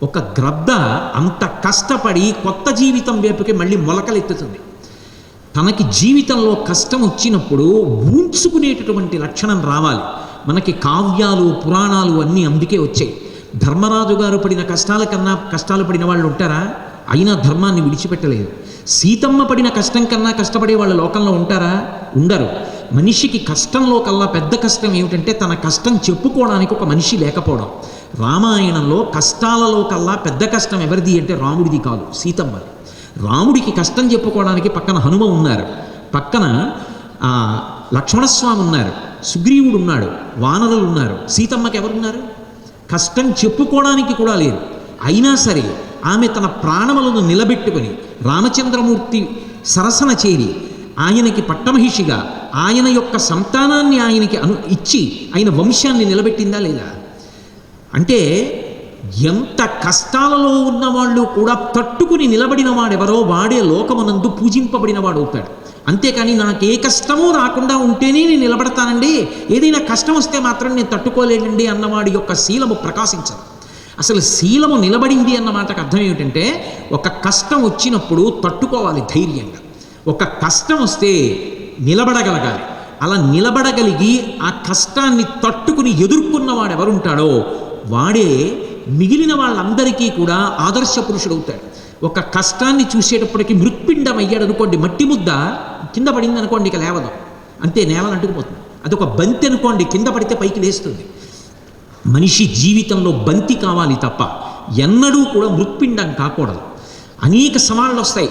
ఒక గ్రద్ద అంత కష్టపడి కొత్త జీవితం వైపుకి మళ్ళీ మొలకలెత్తుతుంది. తనకి జీవితంలో కష్టం వచ్చినప్పుడు ఊంచుకునేటటువంటి లక్షణం రావాలి. మనకి కావ్యాలు పురాణాలు అన్నీ అందుకే వచ్చాయి. ధర్మరాజు గారు పడిన కష్టాల కన్నా కష్టాలు పడిన వాళ్ళు ఉంటారా? అయినా ధర్మాన్ని విడిచిపెట్టలేదు. సీతమ్మ పడిన కష్టం కన్నా కష్టపడే వాళ్ళు లోకంలో ఉంటారా? ఉండరు. మనిషికి కష్టంలో కల్లా పెద్ద కష్టం ఏమిటంటే తన కష్టం చెప్పుకోవడానికి ఒక మనిషి లేకపోవడం. రామాయణంలో కష్టాలలో కల్లా పెద్ద కష్టం ఎవరిది అంటే రాముడిది కాదు, సీతమ్మది. రాముడికి కష్టం చెప్పుకోవడానికి పక్కన హనుమ ఉన్నారు, పక్కన లక్ష్మణస్వామి ఉన్నారు, సుగ్రీవుడు ఉన్నాడు, వానరులు ఉన్నారు. సీతమ్మకి ఎవరున్నారు? కష్టం చెప్పుకోవడానికి కూడా లేరు. అయినా సరే ఆమె తన ప్రాణములను నిలబెట్టుకొని రామచంద్రమూర్తి సరసన చేరి ఆయనకి పట్టమహిషిగా ఆయన యొక్క సంతానాన్ని ఆయనకి ఇచ్చి ఆయన వంశాన్ని నిలబెట్టిందా లేదా? అంటే ఎంత కష్టాలలో ఉన్నవాళ్ళు కూడా తట్టుకుని నిలబడిన వాడెవరో వాడే లోకమునందు పూజింపబడిన వాడు అవుతాడు. అంతేకాని నాకు ఏ కష్టమూ రాకుండా ఉంటేనే నేను నిలబడతానండి, ఏదైనా కష్టం వస్తే మాత్రం నేను తట్టుకోలేనండి అన్నవాడి యొక్క శీలము ప్రకాశించదు. అసలు శీలము నిలబడింది అన్న మాటకు అర్థం ఏమిటంటే ఒక కష్టం వచ్చినప్పుడు తట్టుకోవాలి ధైర్యంగా. ఒక కష్టం వస్తే నిలబడగలగాలి. అలా నిలబడగలిగి ఆ కష్టాన్ని తట్టుకుని ఎదుర్కొన్నవాడు ఎవరుంటాడో వాడే మిగిలిన వాళ్ళందరికీ కూడా ఆదర్శ పురుషుడవుతాడు. ఒక కష్టాన్ని చూసేటప్పటికి మృత్పిండం అయ్యాడు అనుకోండి, మట్టి ముద్ద కింద పడింది అనుకోండి, ఇక లేవదు, అంతే, నేలను అంటుకుపోతుంది. అదొక బంతి అనుకోండి, కింద పడితే పైకి లేస్తుంది. మనిషి జీవితంలో బంతి కావాలి తప్ప ఎన్నడూ కూడా మృత్పిండం కాకూడదు. అనేక సవాళ్ళు వస్తాయి.